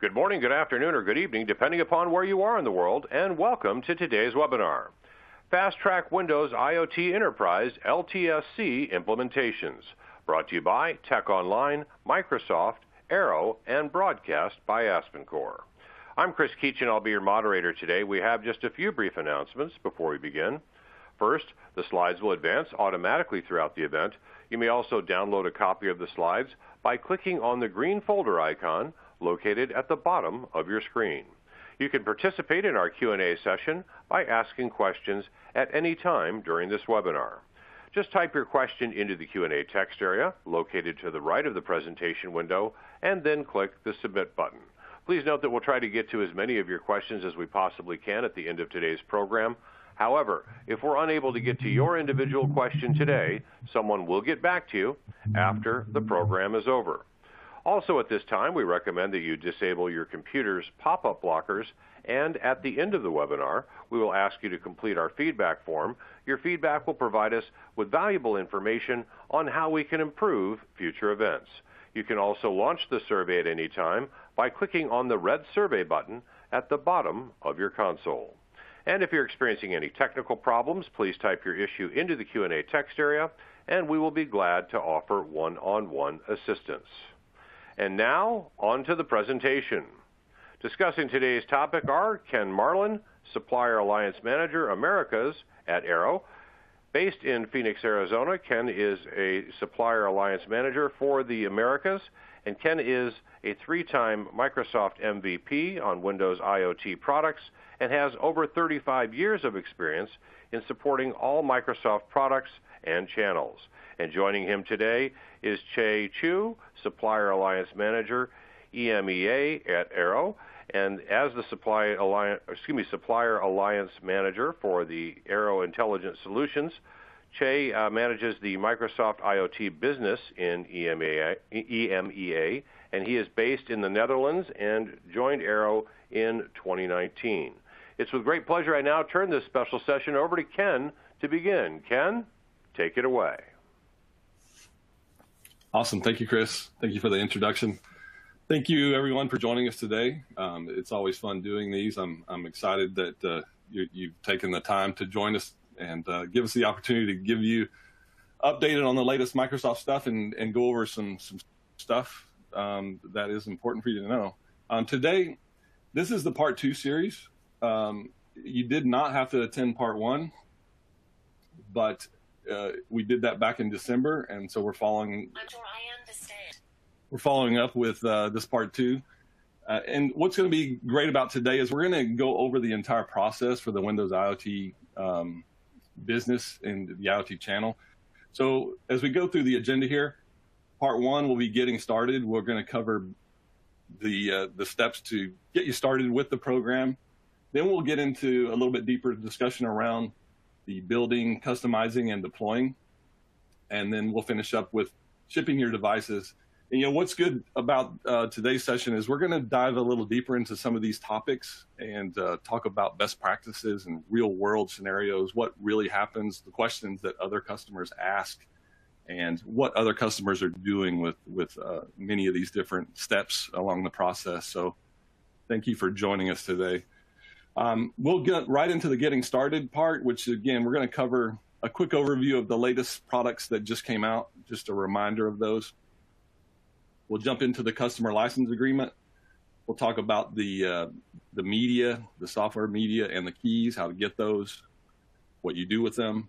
Good morning, good afternoon, or good evening, depending upon where you are in the world, and welcome to today's webinar. Fast Track Windows IoT Enterprise LTSC Implementations, brought to you by Tech Online, Microsoft, Arrow, and broadcast by AspenCore. I'm Chris Keachin. I'll be your moderator today. We have just a few brief announcements before we begin. First, the slides will advance automatically throughout the event. You may also download a copy of the slides by clicking on the green folder icon located at the bottom of your screen. You can participate in our Q&A session by asking questions at any time during this webinar. Just type your question into the Q&A text area located to the right of the presentation window and then click the Submit button. Please note that we'll try to get to as many of your questions as we possibly can at the end of today's program. However, if we're unable to get to your individual question today, someone will get back to you after the program is over. Also at this time, we recommend that you disable your computer's pop-up blockers, and at the end of the webinar, we will ask you to complete our feedback form. Your feedback will provide us with valuable information on how we can improve future events. You can also launch the survey at any time by clicking on the red survey button at the bottom of your console. And if you're experiencing any technical problems, please type your issue into the Q&A text area, and we will be glad to offer one-on-one assistance. And now, on to the presentation. Discussing today's topic are Ken Marlin, Supplier Alliance Manager, Americas at Arrow. Based in Phoenix, Arizona, Ken is a Supplier Alliance Manager for the Americas, and Ken is a 3-time Microsoft MVP on Windows IoT products and has over 35 years of experience in supporting all Microsoft products and channels. And joining him today is Che Chu, Supplier Alliance Manager, EMEA at Arrow. And as the Supplier Alliance Manager for the Arrow Intelligent Solutions, Che manages the Microsoft IoT business in EMEA, and he is based in the Netherlands and joined Arrow in 2019. It's with great pleasure I now turn this special session over to Ken to begin. Ken, take it away. Awesome. Thank you, Chris. Thank you for the introduction. Thank you, everyone, for joining us today. It's always fun doing these. I'm excited that you've taken the time to join us and give us the opportunity to give you updated on the latest Microsoft stuff and go over some stuff that is important for you to know. Today, this is the Part 2 series. You did not have to attend Part 1, but we did that back in December, and so we're following up with this Part 2. And what's going to be great about today is we're going to go over the entire process for the Windows IoT business and the IoT channel. So as we go through the agenda here, Part 1 will be getting started. We're going to cover the steps to get you started with the program. Then we'll get into a little bit deeper discussion around the building, customizing, and deploying. And then we'll finish up with shipping your devices. And what's good about today's session is we're going to dive a little deeper into some of these topics and talk about best practices and real world scenarios, what really happens, the questions that other customers ask, and what other customers are doing with many of these different steps along the process. So thank you for joining us today. We'll get right into the getting started part, which again, we're going to cover a quick overview of the latest products that just came out, just a reminder of those. We'll jump into the customer license agreement. We'll talk about the media, the software media, and the keys, how to get those, what you do with them.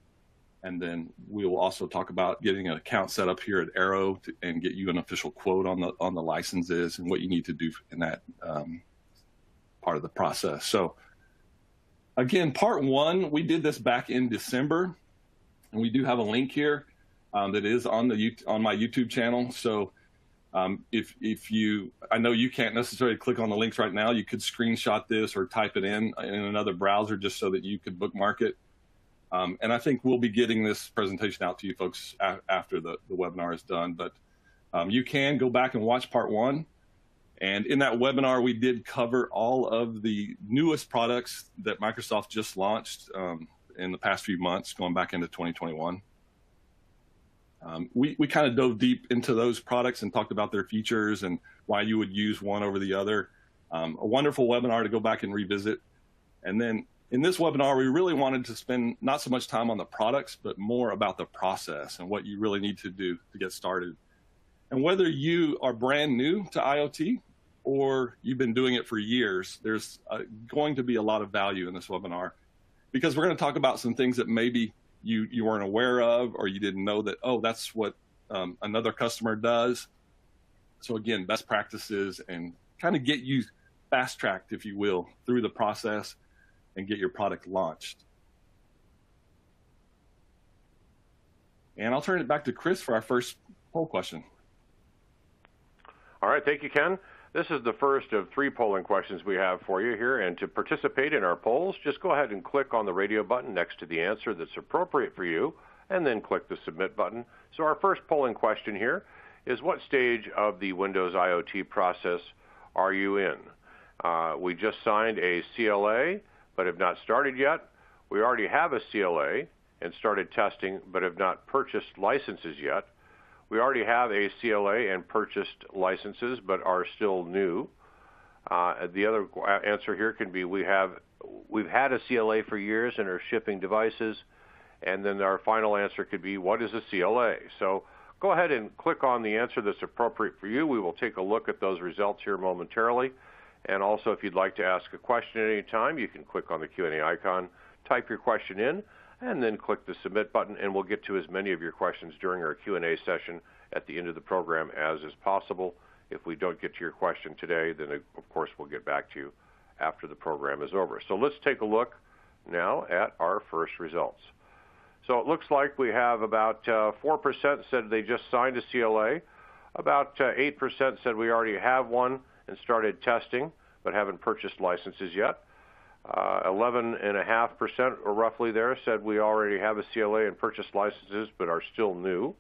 And then we will also talk about getting an account set up here at Arrow and get you an official quote on the licenses and what you need to do in that part of the process. So again, Part 1, we did this back in December, and we do have a link here that is on my YouTube channel. So if you, I know you can't necessarily click on the links right now. You could screenshot this or type it in another browser just so that you could bookmark it. And I think we'll be getting this presentation out to you folks after the webinar is done. But you can go back and watch Part 1. And in that webinar, we did cover all of the newest products that Microsoft just launched in the past few months, going back into 2021. We kind of dove deep into those products and talked about their features and why you would use one over the other. A wonderful webinar to go back and revisit. And then in this webinar, we really wanted to spend not so much time on the products, but more about the process and what you really need to do to get started. And whether you are brand new to IoT or you've been doing it for years, there's going to be a lot of value in this webinar, because we're going to talk about some things that maybe you weren't aware of, or you didn't know that, oh, that's what another customer does. So again, best practices, and kind of get you fast-tracked, if you will, through the process and get your product launched. And I'll turn it back to Chris for our first poll question. All right, thank you, Ken. This is the first of 3 polling questions we have for you here, and to participate in our polls, just go ahead and click on the radio button next to the answer that's appropriate for you, and then click the submit button. So our first polling question here is, what stage of the Windows IoT process are you in? We just signed a CLA, but have not started yet. We already have a CLA and started testing, but have not purchased licenses yet. We already have a CLA and purchased licenses, but are still new. The other answer here can be, we've had a CLA for years and are shipping devices. And then our final answer could be, what is a CLA? So go ahead and click on the answer that's appropriate for you. We will take a look at those results here momentarily. And also, if you'd like to ask a question at any time, you can click on the Q&A icon, type your question in, and then click the submit button, and we'll get to as many of your questions during our Q&A session at the end of the program as is possible. If we don't get to your question today, then of course we'll get back to you after the program is over. So let's take a look now at our first results. So it looks like we have about 4% said they just signed a CLA, about 8% said we already have one and started testing but haven't purchased licenses yet. 11.5% or roughly there said we already have a CLA and purchased licenses but are still new.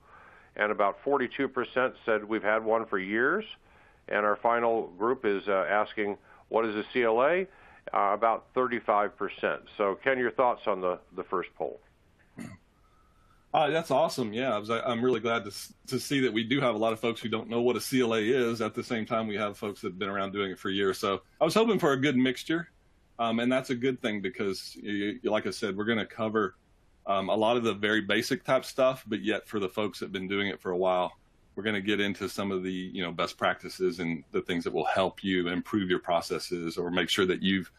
And about 42% said we've had one for years. And our final group is asking, what is a CLA? About 35%. So Ken, your thoughts on the first poll? That's awesome. Yeah, I'm really glad to see that we do have a lot of folks who don't know what a CLA is. At the same time, we have folks that have been around doing it for years. So I was hoping for a good mixture. And that's a good thing, because, like I said, we're going to cover a lot of the very basic type stuff, but yet for the folks that have been doing it for a while, we're going to get into some of the best practices and the things that will help you improve your processes, or make sure that you've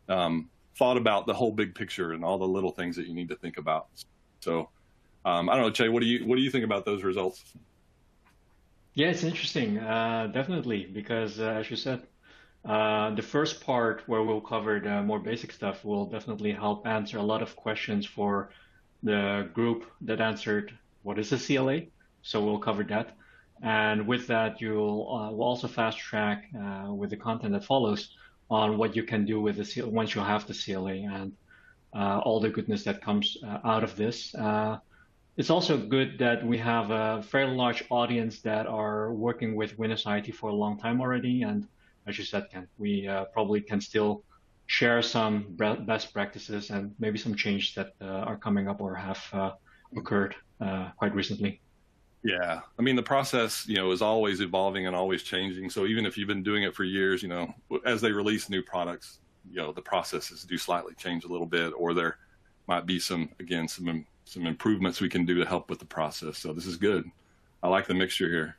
thought about the whole big picture and all the little things that you need to think about. So I don't know, Che, what do you think about those results? Yeah, it's interesting, definitely, because as you said, the first part where we'll cover the more basic stuff will definitely help answer a lot of questions for the group that answered what is a CLA. So we'll cover that. And with that, we'll also fast track with the content that follows on what you can do with the CLA once you have the CLA, and all the goodness that comes out of this. It's also good that we have a fairly large audience that are working with Windows IoT for a long time already. And as you said, Ken, we probably can still share some best practices and maybe some changes that are coming up or have occurred quite recently. Yeah, I mean, the process, is always evolving and always changing. So even if you've been doing it for years, as they release new products, the processes do slightly change a little bit, or there might be some improvements we can do to help with the process. So this is good. I like the mixture here.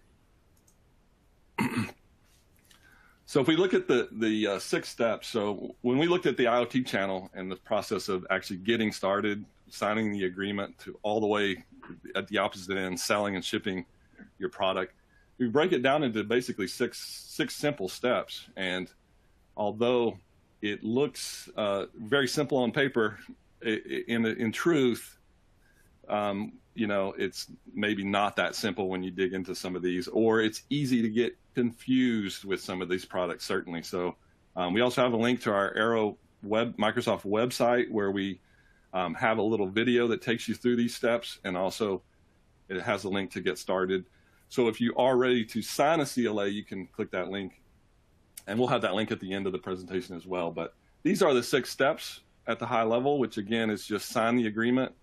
So if we look at the 6 steps, so when we looked at the IoT channel and the process of actually getting started, signing the agreement, to all the way at the opposite end, selling and shipping your product, we break it down into basically six simple steps. And although it looks very simple on paper, in truth, it's maybe not that simple when you dig into some of these, or it's easy to get confused with some of these products, certainly. So we also have a link to our Aero Microsoft website, where we have a little video that takes you through these steps, and also it has a link to get started. So if you are ready to sign a CLA, you can click that link, and we'll have that link at the end of the presentation as well. But these are the 6 steps at the high level, which again is just sign the agreement,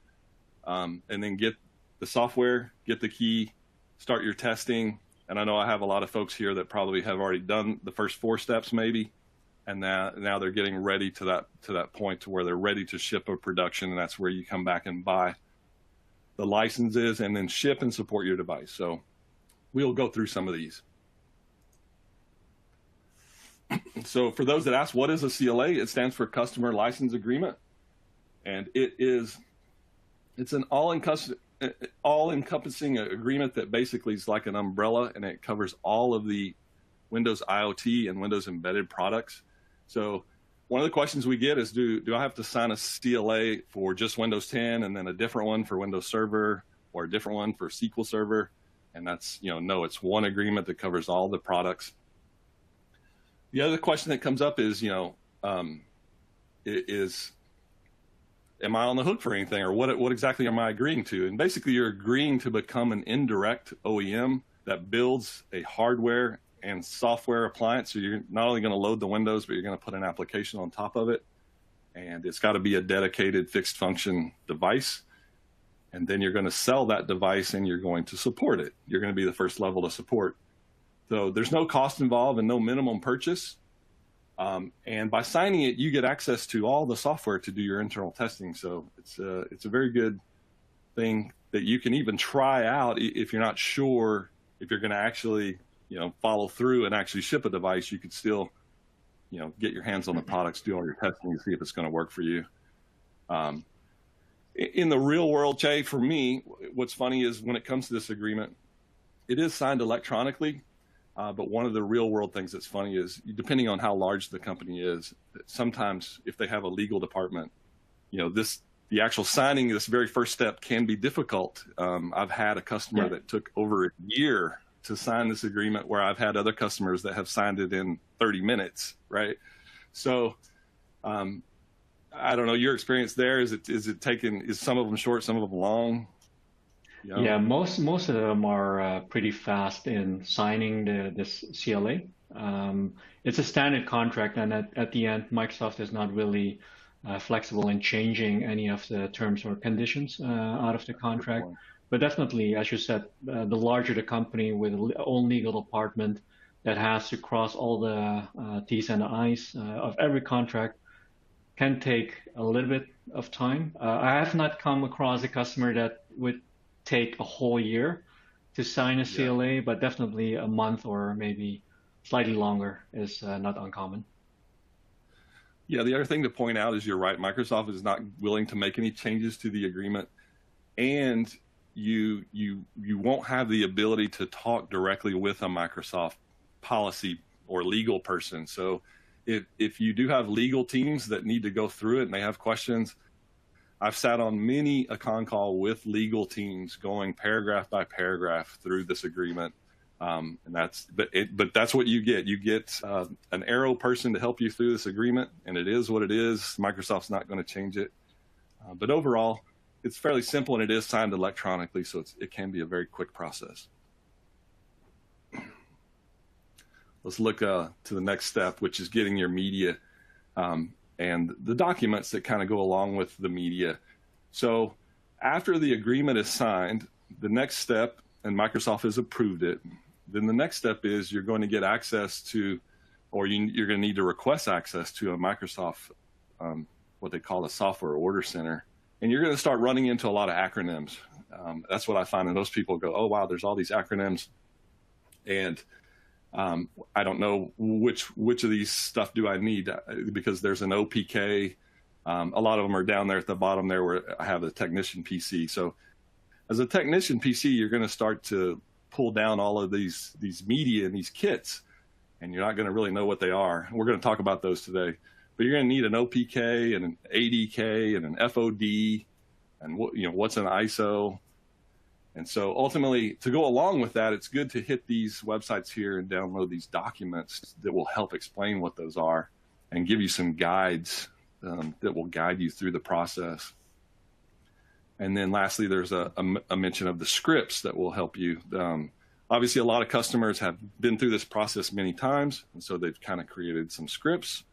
and then get the software, get the key, start your testing. And I know I have a lot of folks here that probably have already done the first 4 steps maybe, and now they're getting ready to that point to where they're ready to ship a production, and that's where you come back and buy the licenses and then ship and support your device. So we'll go through some of these. So for those that ask, what is a CLA? It stands for Customer License Agreement, and it's an all-encompassing agreement that basically is like an umbrella, and it covers all of the Windows IoT and Windows embedded products. So one of the questions we get is, do I have to sign a CLA for just Windows 10 and then a different one for Windows Server or a different one for SQL Server? And that's, no, it's one agreement that covers all the products. The other question that comes up is, am I on the hook for anything, or what exactly am I agreeing to? And basically, you're agreeing to become an indirect OEM that builds a hardware and software appliance. So you're not only going to load the Windows, but you're going to put an application on top of it. And it's got to be a dedicated fixed function device. And then you're going to sell that device and you're going to support it. You're going to be the first level of support. So there's no cost involved and no minimum purchase. And by signing it, you get access to all the software to do your internal testing. So it's a very good thing that you can even try out if you're not sure if you're going to actually follow through and actually ship a device. You could still get your hands on the products, do all your testing, and see if it's going to work for you. In the real world, Jay, for me, what's funny is when it comes to this agreement, it is signed electronically. But one of the real world things that's funny is, depending on how large the company is, sometimes if they have a legal department, the actual signing, this very first step, can be difficult. I've had a customer that took over a year to sign this agreement, where I've had other customers that have signed it in 30 minutes, right? So I don't know your experience there. Is some of them short, some of them long? Yeah, most of them are pretty fast in signing this CLA. It's a standard contract, and at the end, Microsoft is not really flexible in changing any of the terms or conditions out of the contract. But definitely, as you said, the larger the company with its own legal department that has to cross all the T's and the I's of every contract can take a little bit of time. I have not come across a customer that would take a whole year to sign a CLA, but definitely a month or maybe slightly longer is not uncommon. Yeah, the other thing to point out is you're right. Microsoft is not willing to make any changes to the agreement, and you won't have the ability to talk directly with a Microsoft policy or legal person. So if you do have legal teams that need to go through it and they have questions, I've sat on many a con call with legal teams going paragraph by paragraph through this agreement. And but that's what you get. You get an Arrow person to help you through this agreement, and it is what it is. Microsoft's not going to change it. But overall, it's fairly simple, and it is signed electronically, so it can be a very quick process. Let's look to the next step, which is getting your media and the documents that kind of go along with the media. So after the agreement is signed, the next step, and Microsoft has approved it, then the next step is you're going to get access to, or you're going to need to request access to a Microsoft, what they call a software order center. And you're going to start running into a lot of acronyms. That's what I find. And those people go, oh, wow, there's all these acronyms. And I don't know which of these stuff do I need, because there's an OPK. A lot of them are down there at the bottom there where I have a technician PC. So as a technician PC, you're going to start to pull down all of these media and these kits, and you're not going to really know what they are. We're going to talk about those today. But you're going to need an OPK and an ADK and an FOD, and what's an ISO. And so ultimately, to go along with that, it's good to hit these websites here and download these documents that will help explain what those are and give you some guides that will guide you through the process. And then lastly, there's a mention of the scripts that will help you. Obviously, a lot of customers have been through this process many times, and so they've kind of created some scripts.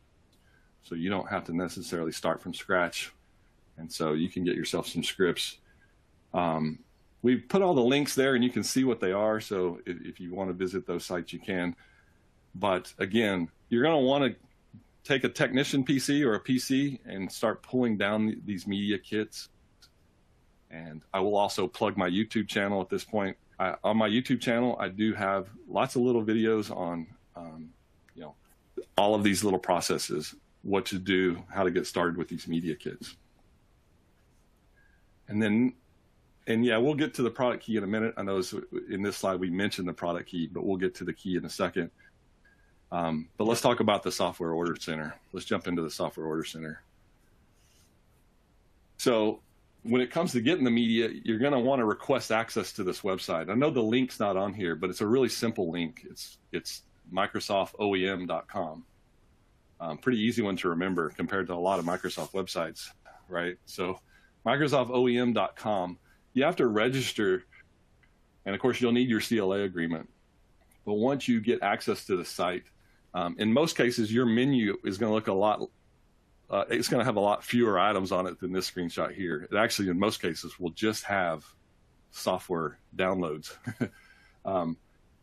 So you don't have to necessarily start from scratch. And so you can get yourself some scripts. We've put all the links there, and you can see what they are. So if you want to visit those sites, you can. But again, you're going to want to take a technician PC or a PC and start pulling down these media kits. And I will also plug my YouTube channel at this point. On my YouTube channel, I do have lots of little videos on, you know, all of these little processes, what to do, how to get started with these media kits. And yeah, we'll get to the product key in a minute. I know in this slide we mentioned the product key, but we'll get to the key in a second. But let's talk about the software order center. Let's jump into the software order center. So when it comes to getting the media, you're going to want to request access to this website. I know the link's not on here, but it's a really simple link. It's microsoftoem.com. Pretty easy one to remember compared to a lot of Microsoft websites, right? So microsoftoem.com, you have to register, and of course you'll need your CLA agreement. But once you get access to the site, in most cases your menu is going to look a lot, it's going to have a lot fewer items on it than this screenshot here. It actually, in most cases, will just have software downloads.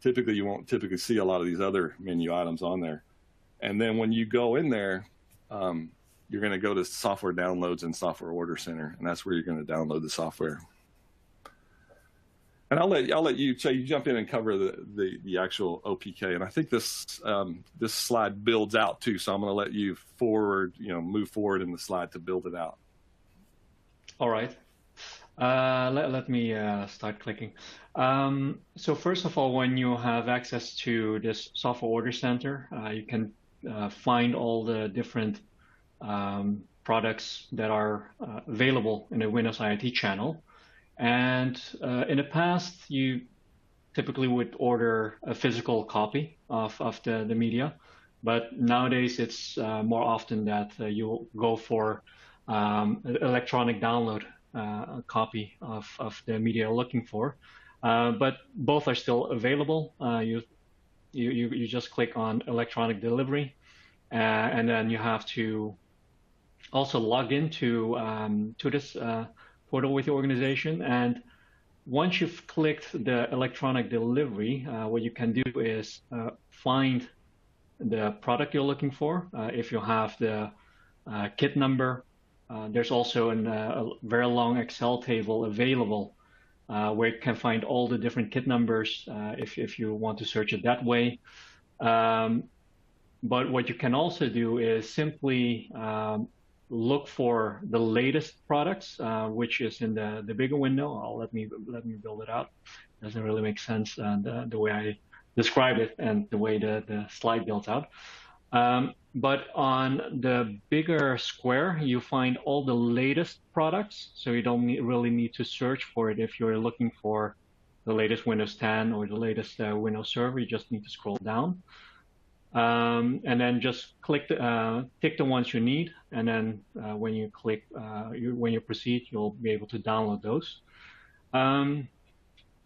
Typically, you won't typically see a lot of these other menu items on there. And then when you go in there, you're going to go to software downloads and software order center, and that's where you're going to download the software. And I'll let you, Che, you jump in and cover the actual OPK. And I think this this slide builds out too, so I'm going to let you move forward in the slide to build it out. All right. Let me start clicking. So first of all, when you have access to this software order center, you can find all the different products that are available in the Windows IoT channel. And in the past, you typically would order a physical copy of the media. But nowadays, it's more often that you'll go for electronic download copy of the media you're looking for. But both are still available. You just click on electronic delivery, and then you have to also log into to this portal with your organization. And once you've clicked the electronic delivery, what you can do is find the product you're looking for. If you have the kit number, there's also a very long Excel table available where you can find all the different kit numbers if you want to search it that way. But what you can also do is simply look for the latest products, which is in the bigger window. Let me build it out. Doesn't really make sense the way I describe it and the way the slide builds out. But on the bigger square, you find all the latest products, so you don't really need to search for it if you're looking for the latest Windows 10 or the latest Windows Server. You just need to scroll down. And then just tick the ones you need, and then when you click, when you proceed, you'll be able to download those.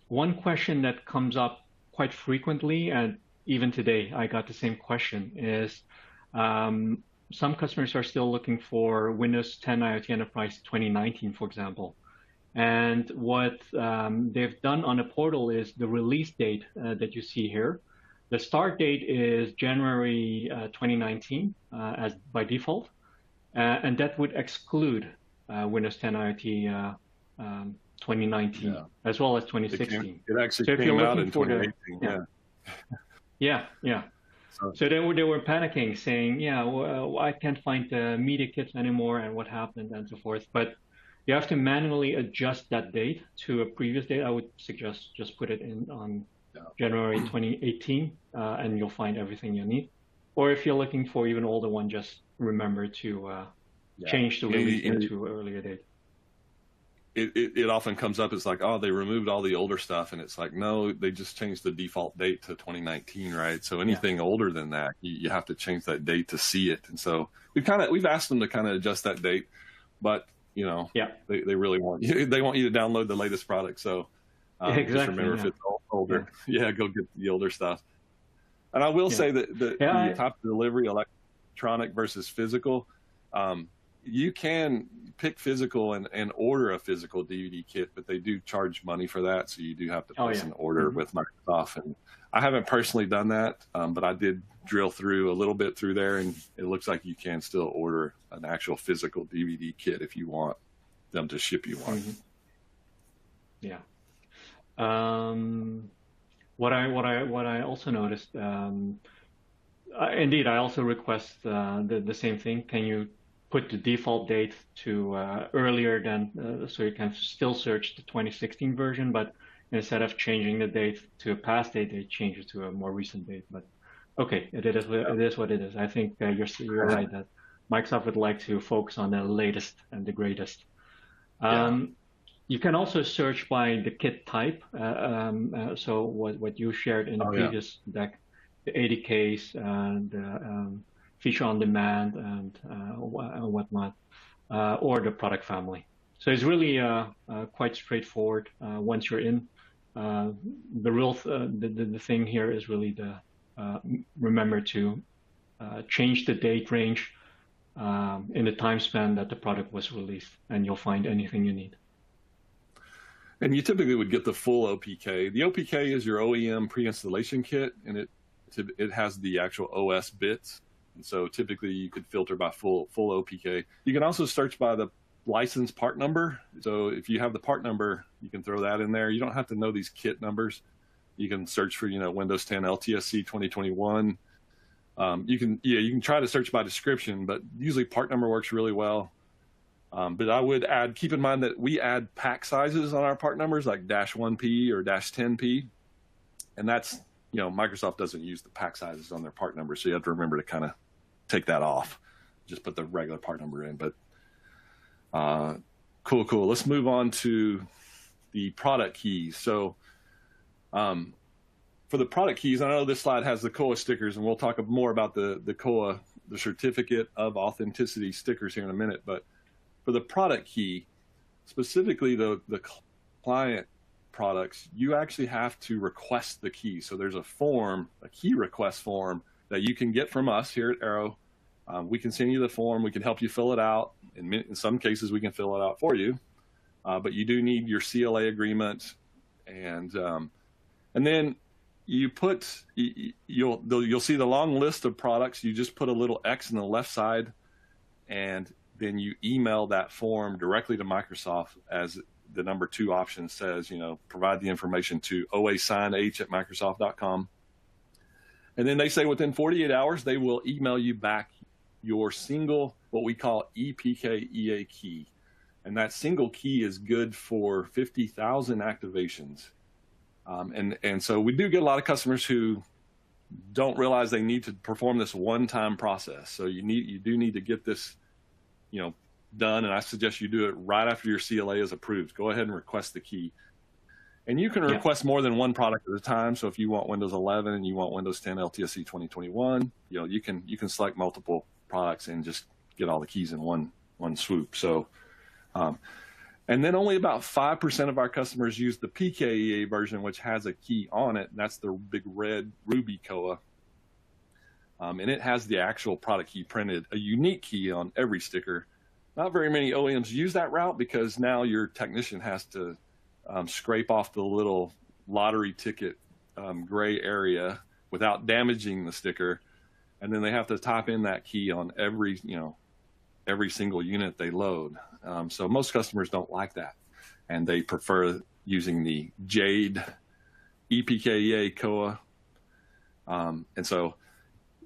One question that comes up quite frequently, and even today I got the same question, is some customers are still looking for Windows 10 IoT Enterprise 2019, for example. And what they've done on the portal is the release date that you see here. The start date is January 2019 as by default, and that would exclude Windows 10 IoT 2019 as well as 2016. It actually came out in 2018. Yeah. So they were panicking, saying, well, I can't find the media kits anymore, and what happened, and so forth. But you have to manually adjust that date to a previous date. I would suggest just put it in on January 2018, and you'll find everything you need. Or if you're looking for even older one, just remember to change the release date to an earlier date. It often comes up as like, oh, they removed all the older stuff, and it's like, no, they just changed the default date to 2019, right? So anything older than that, you have to change that date to see it. And so we've asked them to kind of adjust that date, but they really want you. They want you to download the latest product. So exactly, just remember if it's older, go get the older stuff. And I will say that the type of delivery, electronic versus physical, you can pick physical and order a physical DVD kit, but they do charge money for that. So you do have to place an order with Microsoft. And I haven't personally done that, but I did drill through a little bit through there, and it looks like you can still order an actual physical DVD kit if you want them to ship you one. Mm-hmm. Yeah. What I also noticed, indeed, I also request the same thing. Can you put the default date to earlier than, so you can still search the 2016 version, but instead of changing the date to a past date, they change it to a more recent date. But okay, it is what it is. I think you're right that Microsoft would like to focus on the latest and the greatest. You can also search by the kit type. So what you shared in the previous deck, the 80Ks, the feature on demand, and whatnot, or the product family. So it's really quite straightforward once you're in. The thing here is really the remember to change the date range in the time span that the product was released, and you'll find anything you need. And you typically would get the full OPK. The OPK is your OEM pre-installation kit, and it has the actual OS bits. And so typically you could filter by full OPK. You can also search by the license part number. So if you have the part number, you can throw that in there. You don't have to know these kit numbers. You can search for, Windows 10 LTSC 2021. You can try to search by description, but usually part number works really well. But I would keep in mind that we add pack sizes on our part numbers, like -1P or -10P. And that's, Microsoft doesn't use the pack sizes on their part numbers. So you have to remember to kind of take that off. Just put the regular part number in. But cool. Let's move on to the product keys. So for the product keys, I know this slide has the COA stickers, and we'll talk more about the COA, the Certificate of Authenticity stickers here in a minute. But for the product key, specifically the client products, you actually have to request the key. So there's a key request form that you can get from us here at Arrow. We can send you the form. We can help you fill it out. In some cases, we can fill it out for you. But you do need your CLA agreement, and then you'll see the long list of products. You just put a little X on the left side, and then you email that form directly to Microsoft, as the number 2 option says, provide the information to oasignh@microsoft.com. And then they say within 48 hours, they will email you back your single, what we call EPK-EA key. And that single key is good for 50,000 activations. And so we do get a lot of customers who don't realize they need to perform this one-time process. So you do need to get this, done. And I suggest you do it right after your CLA is approved. Go ahead and request the key. And you can request more than one product at a time. So if you want Windows 11 and you want Windows 10 LTSC 2021, you can select multiple products and just get all the keys in one swoop. So, and then only about 5% of our customers use the PKEA version, which has a key on it. And that's the big red Ruby COA. And it has the actual product key printed, a unique key on every sticker. Not very many OEMs use that route, because now your technician has to scrape off the little lottery ticket gray area without damaging the sticker. And then they have to type in that key on every single unit they load. So most customers don't like that, and they prefer using the Jade EPKEA COA. And so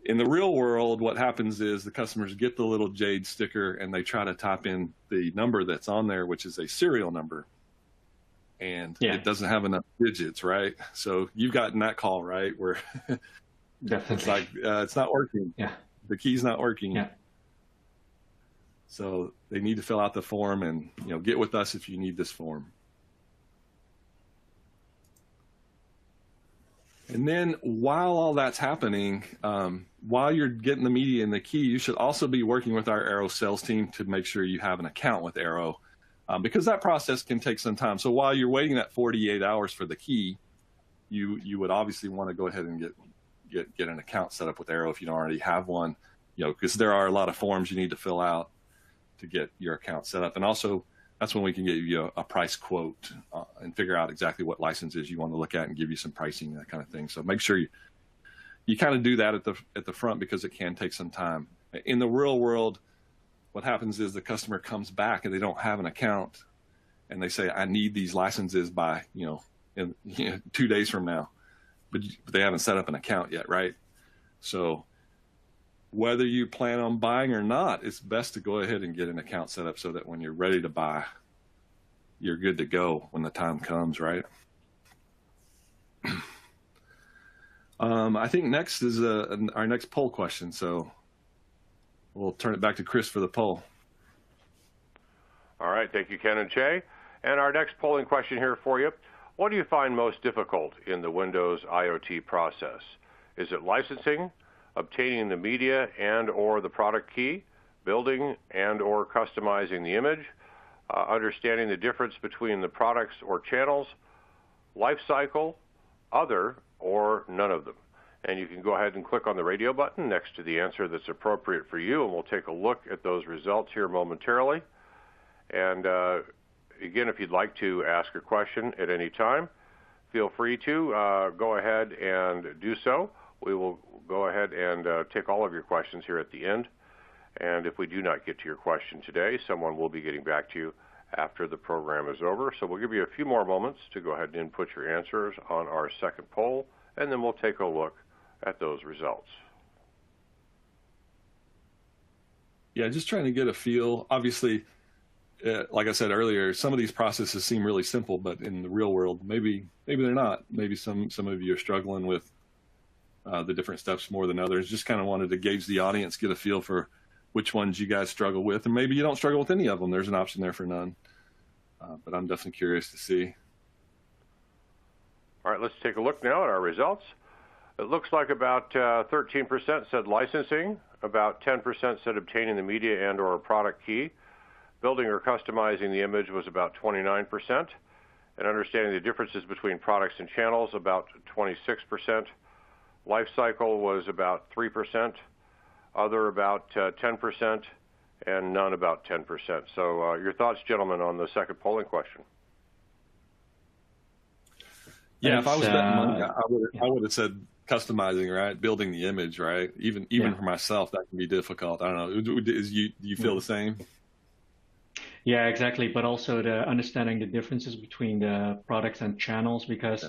in the real world, what happens is the customers get the little Jade sticker and they try to type in the number that's on there, which is a serial number. And it doesn't have enough digits, right? So you've gotten that call, right? Where it's like, it's not working. Yeah. The key's not working. Yeah. So they need to fill out the form, and get with us if you need this form. And then while all that's happening, while you're getting the media and the key, you should also be working with our Arrow sales team to make sure you have an account with Arrow, because that process can take some time. So while you're waiting that 48 hours for the key, you would obviously want to go ahead and get an account set up with Arrow if you don't already have one, because there are a lot of forms you need to fill out to get your account set up. And also, that's when we can give you a price quote and figure out exactly what licenses you want to look at and give you some pricing, that kind of thing. So make sure you kind of do that at the front, because it can take some time. In the real world, what happens is the customer comes back and they don't have an account, and they say, I need these licenses by, in 2 days from now, but they haven't set up an account yet, right? So whether you plan on buying or not, it's best to go ahead and get an account set up so that when you're ready to buy, you're good to go when the time comes, right? I think next is our next poll question. So we'll turn it back to Chris for the poll. All right. Thank you, Ken and Che. And our next polling question here for you. What do you find most difficult in the Windows IoT process? Is it licensing, obtaining the media and or the product key, building and or customizing the image, understanding the difference between the products or channels, life cycle, other, or none of them? And you can go ahead and click on the radio button next to the answer that's appropriate for you, and we'll take a look at those results here momentarily. And again, if you'd like to ask a question at any time, feel free to go ahead and do so. We will go ahead and take all of your questions here at the end. And if we do not get to your question today, someone will be getting back to you after the program is over. So we'll give you a few more moments to go ahead and input your answers on our second poll, and then we'll take a look at those results. Yeah, just trying to get a feel. Obviously, like I said earlier, some of these processes seem really simple, but in the real world, maybe they're not. Maybe some of you are struggling with the different steps more than others. Just kind of wanted to gauge the audience, get a feel for which ones you guys struggle with, and maybe you don't struggle with any of them. There's an option there for none, but I'm definitely curious to see. All right, let's take a look now at our results. It looks like about 13% said licensing, about 10% said obtaining the media and or a product key, building or customizing the image was about 29%, and understanding the differences between products and channels about 26%. Life cycle was about 3%, other about 10%, and none about 10%. So your thoughts, gentlemen, on the second polling question? Yeah, if I was betting money, I would have said customizing, right? Building the image, right? Even for myself, that can be difficult. I don't know. Do you feel the same? Yeah, exactly. But also the understanding the differences between the products and channels, because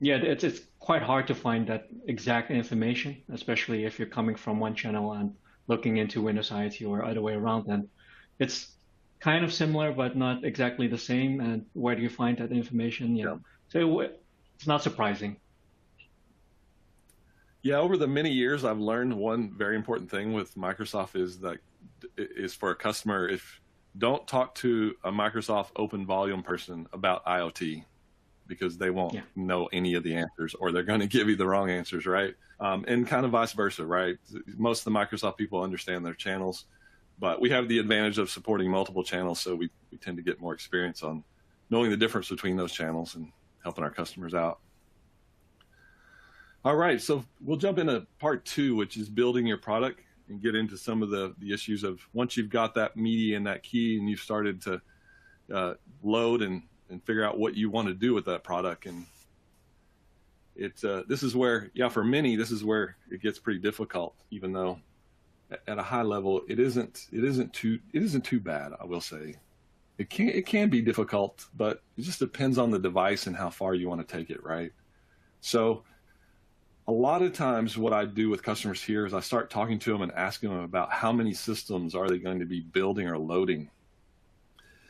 it's quite hard to find that exact information, especially if you're coming from one channel and looking into Windows IoT or other way around. And it's kind of similar, but not exactly the same. And where do you find that information? Yeah. So it's not surprising. Yeah, over the many years, I've learned one very important thing with Microsoft is for a customer, don't talk to a Microsoft open volume person about IoT, because they won't know any of the answers, or they're going to give you the wrong answers, right? And kind of vice versa, right? Most of the Microsoft people understand their channels, but we have the advantage of supporting multiple channels, so we tend to get more experience on knowing the difference between those channels and helping our customers out. All right, so we'll jump into part 2, which is building your product, and get into some of the issues of once you've got that media and that key and you've started to load and figure out what you want to do with that product. And this is where, for many, this is where it gets pretty difficult, even though at a high level, it isn't too bad, I will say. It can be difficult, but it just depends on the device and how far you want to take it, right? So a lot of times what I do with customers here is I start talking to them and asking them about how many systems are they going to be building or loading.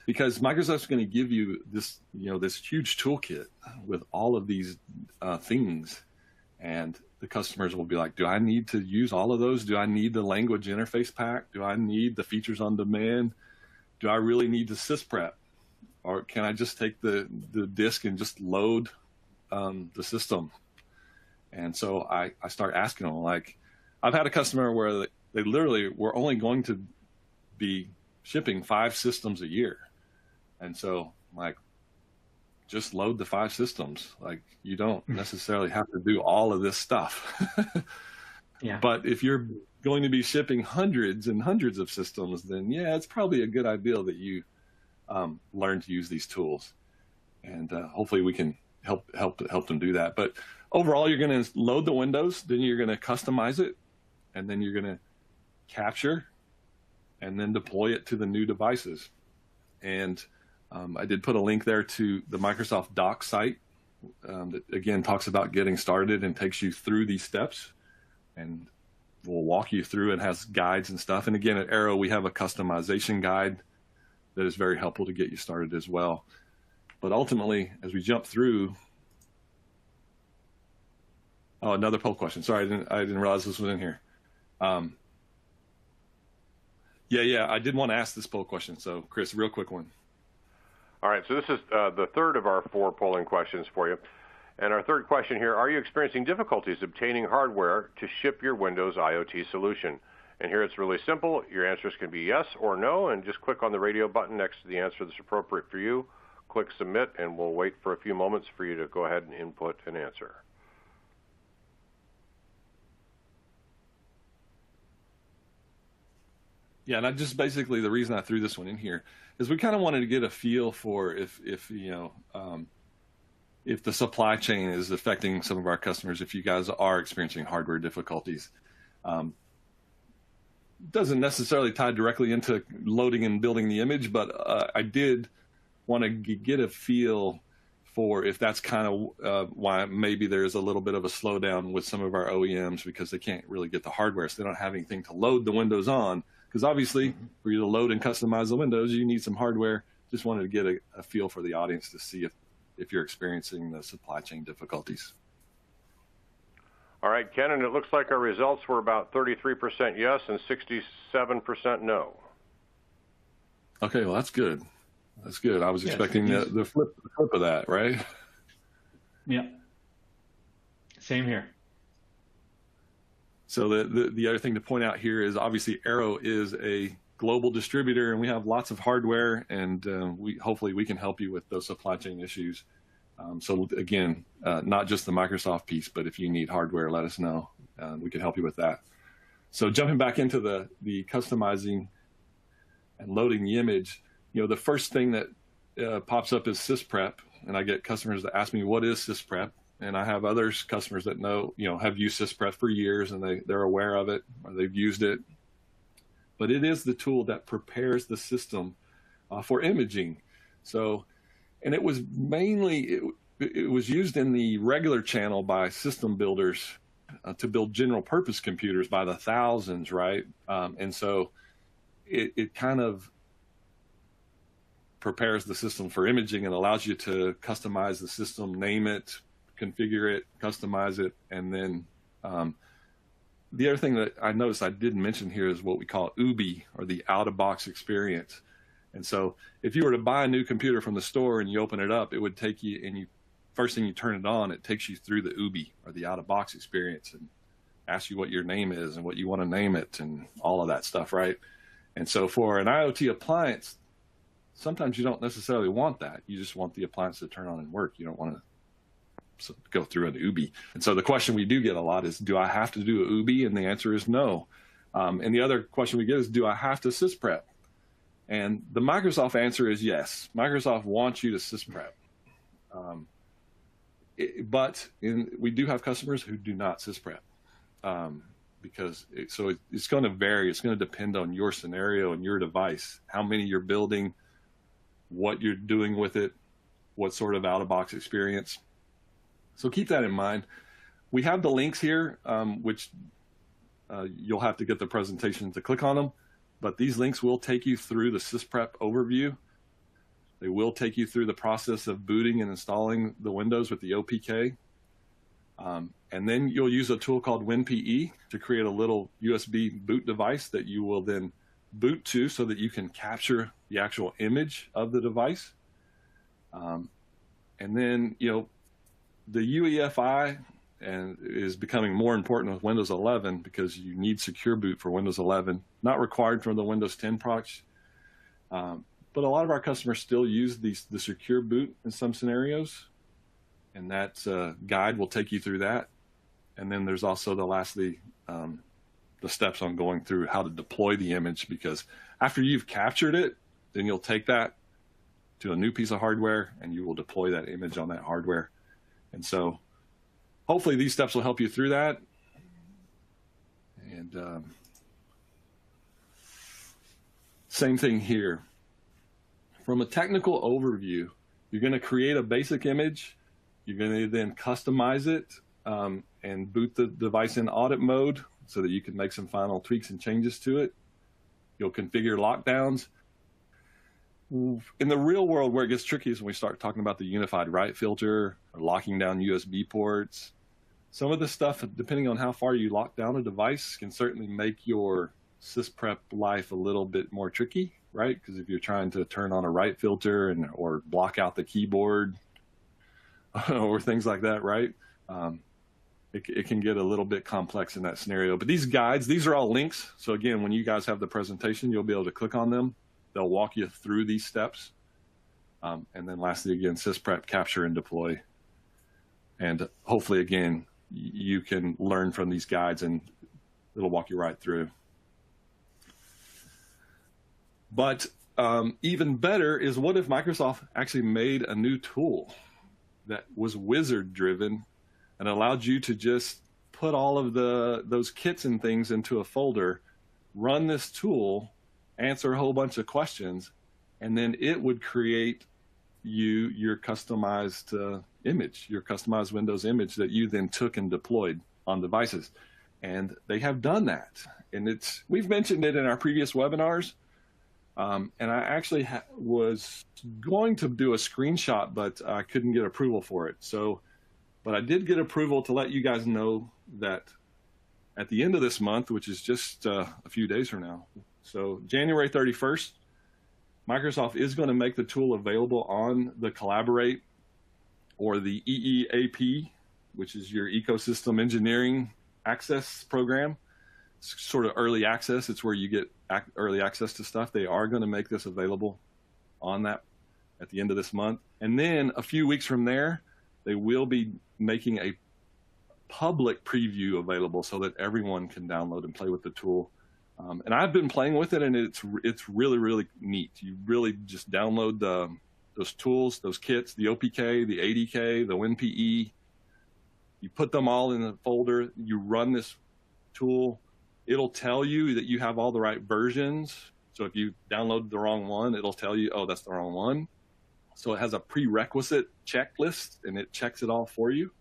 Because Microsoft's going to give you this, this huge toolkit with all of these things, and the customers will be like, do I need to use all of those? Do I need the language interface pack? Do I need the features on demand? Do I really need the sysprep? Or can I just take the disk and just load the system? And so I start asking them, like, I've had a customer where they literally were only going to be shipping 5 systems a year. And so I'm like, just load the 5 systems. Like, you don't necessarily have to do all of this stuff. Yeah. But if you're going to be shipping hundreds and hundreds of systems, then yeah, it's probably a good idea that you learn to use these tools, and hopefully we can help them do that. But overall, you're going to load the windows, then you're going to customize it, and then you're going to capture and then deploy it to the new devices. And I did put a link there to the Microsoft Docs site that again talks about getting started and takes you through these steps, and we'll walk you through and has guides and stuff. And again, at Arrow, we have a customization guide that is very helpful to get you started as well. But ultimately, as we jump through, oh, another poll question. Sorry, I didn't realize this was in here. Yeah, I did want to ask this poll question. So, Chris, real quick one. All right, so this is the third of our 4 polling questions for you. And our third question here, are you experiencing difficulties obtaining hardware to ship your Windows IoT solution? And here it's really simple. Your answers can be yes or no, and just click on the radio button next to the answer that's appropriate for you. Click submit, and we'll wait for a few moments for you to go ahead and input an answer. Yeah, and I just basically the reason I threw this one in here is we kind of wanted to get a feel for if the supply chain is affecting some of our customers, if you guys are experiencing hardware difficulties. Doesn't necessarily tie directly into loading and building the image, but I did want to get a feel for if that's kind of why maybe there's a little bit of a slowdown with some of our OEMs because they can't really get the hardware, so they don't have anything to load the windows on. Because obviously, for you to load and customize the windows, you need some hardware. Just wanted to get a feel for the audience to see if you're experiencing the supply chain difficulties. All right, Ken, and it looks like our results were about 33% yes and 67% no. Okay, well, that's good. That's good. I was expecting the flip of that, right? Yeah. Same here. So the other thing to point out here is obviously Arrow is a global distributor, and we have lots of hardware, and hopefully we can help you with those supply chain issues. So again, not just the Microsoft piece, but if you need hardware, let us know. We can help you with that. So jumping back into the customizing and loading the image, the first thing that pops up is SysPrep, and I get customers that ask me, what is SysPrep? And I have others customers that have used SysPrep for years, and they're aware of it, or they've used it. But it is the tool that prepares the system for imaging. So, and it was mainly, it was used in the regular channel by system builders to build general purpose computers by the thousands, right? And so it kind of prepares the system for imaging and allows you to customize the system, name it, configure it, customize it, and then the other thing that I noticed I didn't mention here is what we call UBI, or the out-of-box experience. And so if you were to buy a new computer from the store and you open it up, it would take you, and first thing you turn it on, it takes you through the UBI, or the out-of-box experience, and asks you what your name is and what you want to name it and all of that stuff, right? And so for an IoT appliance, sometimes you don't necessarily want that. You just want the appliance to turn on and work. You don't want to go through an UBI. And so the question we do get a lot is, do I have to do a UBI? And the answer is no. And the other question we get is, do I have to SysPrep? And the Microsoft answer is yes. Microsoft wants you to SysPrep. But we do have customers who do not SysPrep because it's going to vary. It's going to depend on your scenario and your device, how many you're building, what you're doing with it, what sort of out-of-box experience. So keep that in mind. We have the links here, which you'll have to get the presentation to click on them. But these links will take you through the SysPrep overview. They will take you through the process of booting and installing the Windows with the OPK. And then you'll use a tool called WinPE to create a little USB boot device that you will then boot to so that you can capture the actual image of the device. And then, the UEFI is becoming more important with Windows 11 because you need secure boot for Windows 11, not required for the Windows 10 products. But a lot of our customers still use the secure boot in some scenarios, and that guide will take you through that. And then there's also lastly, the steps on going through how to deploy the image, because after you've captured it, then you'll take that to a new piece of hardware and you will deploy that image on that hardware. And so hopefully these steps will help you through that. And same thing here. From a technical overview, you're going to create a basic image. You're going to then customize it and boot the device in audit mode so that you can make some final tweaks and changes to it. You'll configure lockdowns. In the real world, where it gets tricky is when we start talking about the unified write filter or locking down USB ports. Some of the stuff, depending on how far you lock down a device, can certainly make your sysprep life a little bit more tricky, right? Because if you're trying to turn on a write filter or block out the keyboard or things like that, right? It can get a little bit complex in that scenario. But these guides, these are all links. So again, when you guys have the presentation, you'll be able to click on them. They'll walk you through these steps. And then lastly, again, sysprep, capture, and deploy. And hopefully, again, you can learn from these guides and it'll walk you right through. But even better is, what if Microsoft actually made a new tool that was wizard driven and allowed you to just put all of those kits and things into a folder, run this tool, answer a whole bunch of questions, and then it would create your customized image, your customized Windows image that you then took and deployed on devices. And they have done that. And we've mentioned it in our previous webinars. And I actually was going to do a screenshot, but I couldn't get approval for it. But I did get approval to let you guys know that at the end of this month, which is just a few days from now, so January 31st, Microsoft is going to make the tool available on the Collaborate or the EEAP, which is your Ecosystem Engineering Access Program. It's sort of early access. It's where you get early access to stuff. They are going to make this available on that at the end of this month. And then a few weeks from there, they will be making a public preview available so that everyone can download and play with the tool. And I've been playing with it, and it's really, really neat. You really just download those tools, those kits, the OPK, the ADK, the WinPE. You put them all in a folder. You run this tool. It'll tell you that you have all the right versions. So if you downloaded the wrong one, it'll tell you, oh, that's the wrong one. So it has a prerequisite checklist, and it checks it all for you.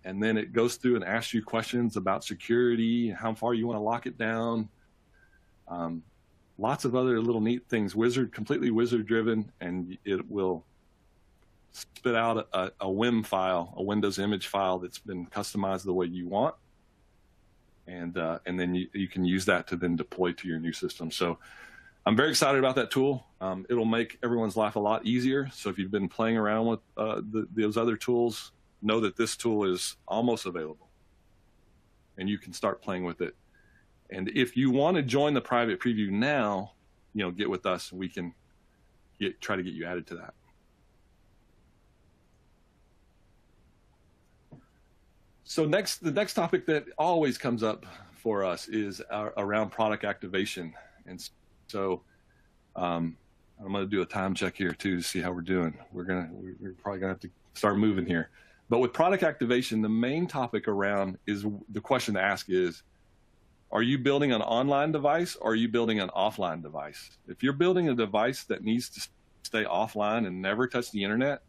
And then it goes through and asks you questions about security, how far you want to lock it down. Lots of other little neat things, completely wizard driven, and it will spit out a WIM file, a Windows image file that's been customized the way you want. And then you can use that to then deploy to your new system. So I'm very excited about that tool. It'll make everyone's life a lot easier. So if you've been playing around with those other tools, know that this tool is almost available and you can start playing with it. And if you want to join the private preview now, get with us and we can try to get you added to that. So the next topic that always comes up for us is around product activation. And so I'm going to do a time check here too to see how we're doing. We're probably going to have to start moving here. But with product activation, the main topic around is the question to ask is, are you building an online device or are you building an offline device? If you're building a device that needs to stay offline and never touch the internet,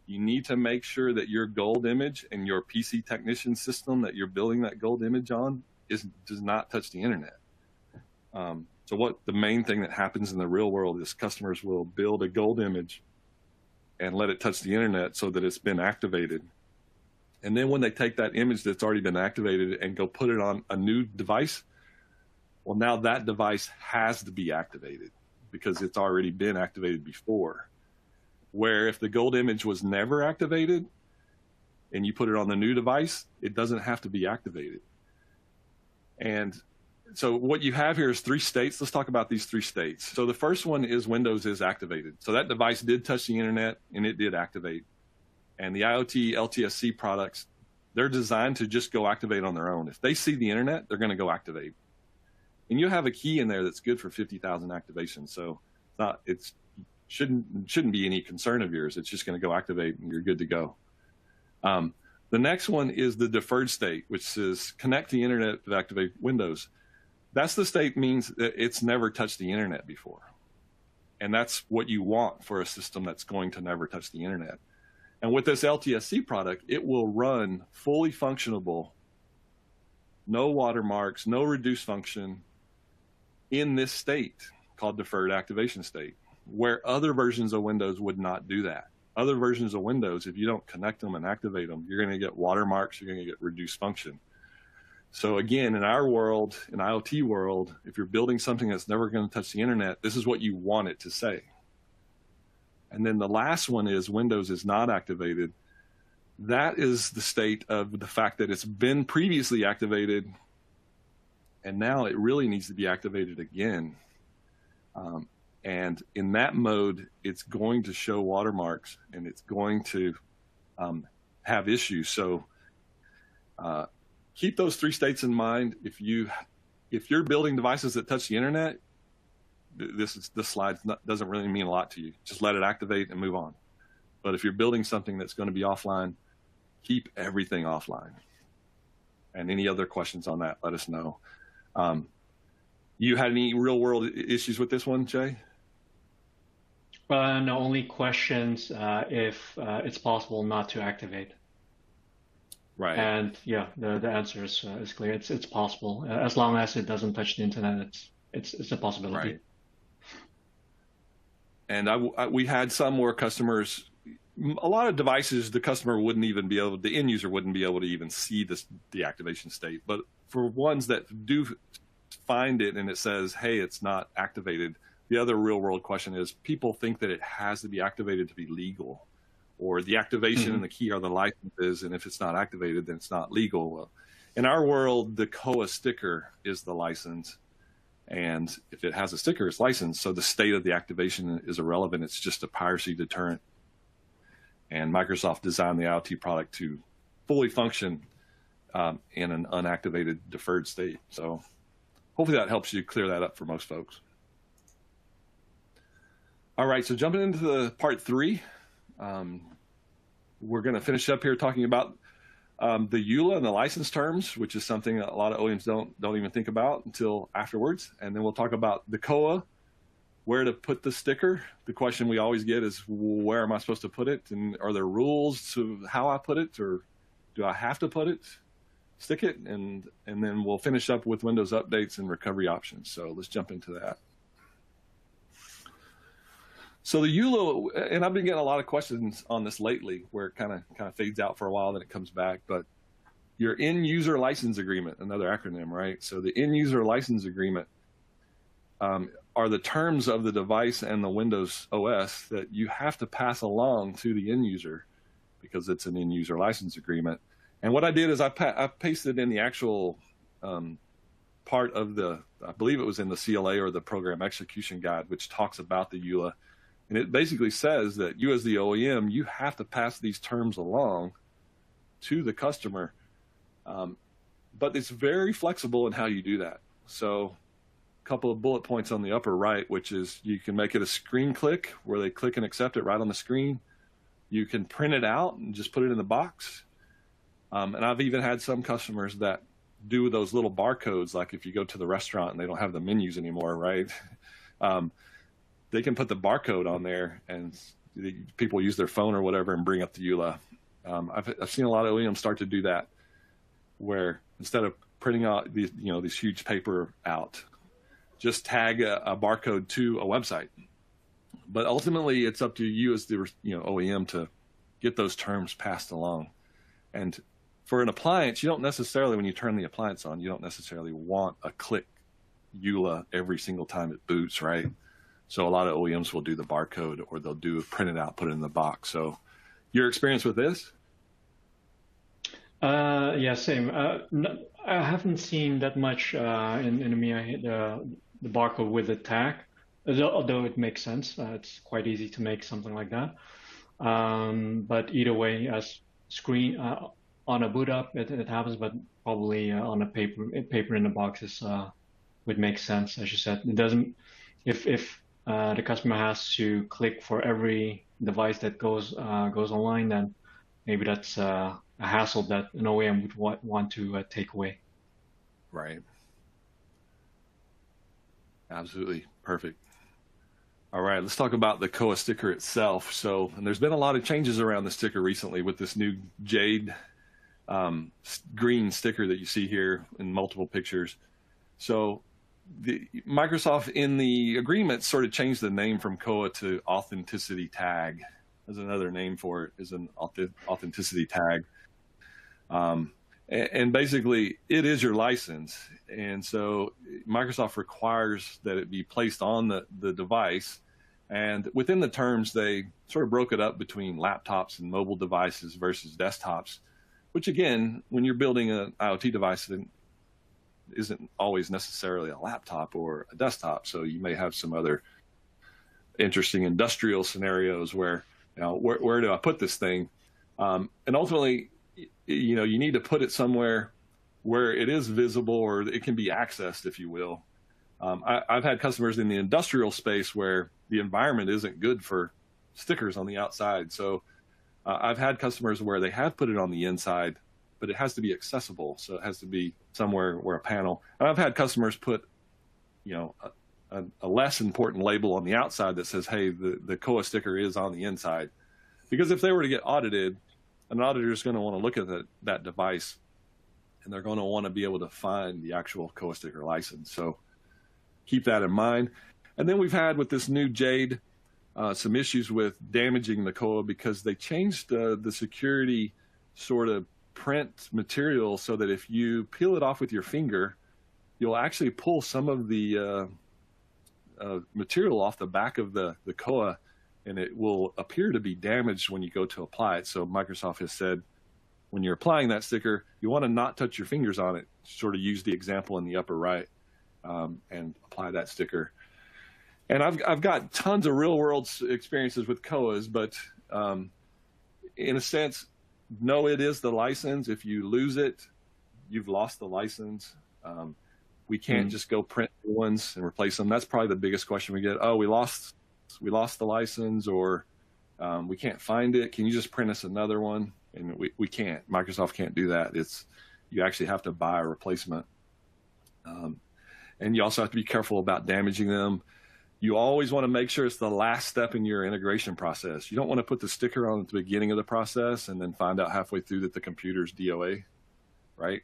you need to make sure that your gold image and your PC technician system that you're building that gold image on does not touch the internet. So what the main thing that happens in the real world is customers will build a gold image and let it touch the internet so that it's been activated. And then when they take that image that's already been activated and go put it on a new device, well, now that device has to be activated because it's already been activated before. Where if the gold image was never activated and you put it on the new device, it doesn't have to be activated. And so what you have here is 3 states. Let's talk about these 3 states. So the first one is Windows is activated. So that device did touch the internet and it did activate. And the IoT LTSC products they're designed to just go activate on their own. If they see the internet, they're going to go activate. And you have a key in there that's good for 50,000 activations. So shouldn't be any concern of yours. It's just going to go activate and you're good to go. The next one is the deferred state, which says connect the internet to activate Windows. That's the state means that it's never touched the internet before. And that's what you want for a system that's going to never touch the internet. And with this LTSC product, it will run fully functionable, no watermarks, no reduced function in this state called deferred activation state, where other versions of Windows would not do that. Other versions of Windows, if you don't connect them and activate them, you're going to get watermarks, you're going to get reduced function. So again, in our world, in IoT world, if you're building something that's never going to touch the internet, this is what you want it to say. And then the last one is Windows is not activated. That is the state of the fact that it's been previously activated, and now it really needs to be activated again. And in that mode, it's going to show watermarks, and it's going to have issues. So keep those three states in mind. If you're building devices that touch the internet, this slide doesn't really mean a lot to you. Just let it activate and move on. But if you're building something that's going to be offline, keep everything offline. And any other questions on that, let us know. You had any real world issues with this one, Jay? No, only questions if it's possible not to activate. Right. And yeah, the answer is clear. It's possible as long as it doesn't touch the internet. It's a possibility. Right. And we had some where customers, a lot of devices, the customer wouldn't even be able, the end user wouldn't be able to even see the activation state. But for ones that do find it and it says, hey, it's not activated, the other real world question is people think that it has to be activated to be legal, or the activation and the key are the licenses, and if it's not activated, then it's not legal. Well, in our world, the Costicker sticker is the license. And if it has a sticker, it's licensed. So the state of the activation is irrelevant. It's just a piracy deterrent. And Microsoft designed the IoT product to fully function in an unactivated deferred state. So hopefully that helps you clear that up for most folks. All right, so jumping into the part 3, we're going to finish up here talking about the EULA and the license terms, which is something that a lot of OEMs don't even think about until afterwards. And then we'll talk about the COA, where to put the sticker. The question we always get is, where am I supposed to put it? And are there rules to how I put it, or do I have to put it, stick it? And then we'll finish up with Windows updates and recovery options. So let's jump into that. So the EULA, and I've been getting a lot of questions on this lately, where it kind of fades out for a while, then it comes back. But your end user license agreement, another acronym, right? So the end user license agreement are the terms of the device and the Windows OS that you have to pass along to the end user, because it's an end user license agreement. And what I did is I pasted in the actual part of I believe it was in the CLA or the program execution guide, which talks about the EULA. And it basically says that you as the OEM, you have to pass these terms along to the customer. But it's very flexible in how you do that. So a couple of bullet points on the upper right, which is you can make it a screen click where they click and accept it right on the screen. You can print it out and just put it in the box. And I've even had some customers that do those little barcodes, like if you go to the restaurant and they don't have the menus anymore, right? They can put the barcode on there, and people use their phone or whatever and bring up the EULA. I've seen a lot of OEMs start to do that, where instead of printing out these huge paper out, just tag a barcode to a website. But ultimately, it's up to you as the OEM to get those terms passed along. And for an appliance, you don't necessarily, when you turn the appliance on, you don't necessarily want a click EULA every single time it boots, right? So a lot of OEMs will do the barcode, or they'll do print it out, put it in the box. So your experience with this? Yeah, same. I haven't seen that much in EMEA, the barcode with the tag, although it makes sense. It's quite easy to make something like that. But either way, as on a boot up, it happens, but probably on a paper in the box would make sense, as you said. It doesn't if the customer has to click for every device that goes online, then maybe that's a hassle that an OEM would want to take away. Right. Absolutely. Perfect. All right, let's talk about the Koa sticker itself. So, and there's been a lot of changes around the sticker recently with this new jade green sticker that you see here in multiple pictures. So Microsoft in the agreement sort of changed the name from Koa to authenticity tag. There's another name for it, is an authenticity tag. And basically it is your license. And so Microsoft requires that it be placed on the device. And within the terms, they sort of broke it up between laptops and mobile devices versus desktops, which again, when you're building an IoT device, it isn't always necessarily a laptop or a desktop. So you may have some other interesting industrial scenarios where, where do I put this thing? And ultimately, you need to put it somewhere where it is visible or it can be accessed, if you will. I've had customers in the industrial space where the environment isn't good for stickers on the outside. So I've had customers where they have put it on the inside, but it has to be accessible. So it has to be somewhere where a panel. And I've had customers put, a less important label on the outside that says, hey, the Koa sticker is on the inside. Because if they were to get audited, an auditor is going to want to look at that device, and they're going to want to be able to find the actual Koa sticker license. So keep that in mind. And then we've had with this new Jade some issues with damaging the Koa because they changed the security sort of print material so that if you peel it off with your finger, you'll actually pull some of the material off the back of the Koa, and it will appear to be damaged when you go to apply it. So Microsoft has said, when you're applying that sticker, you want to not touch your fingers on it. Sort of use the example in the upper right and apply that sticker. And I've got tons of real world experiences with Koas, but in a sense, no, it is the license. If you lose it, you've lost the license. We can't just go print new ones and replace them. That's probably the biggest question we get. Oh, we lost the license, or we can't find it. Can you just print us another one? And we can't. Microsoft can't do that. You actually have to buy a replacement. And you also have to be careful about damaging them. You always want to make sure it's the last step in your integration process. You don't want to put the sticker on at the beginning of the process and then find out halfway through that the computer's DOA, right?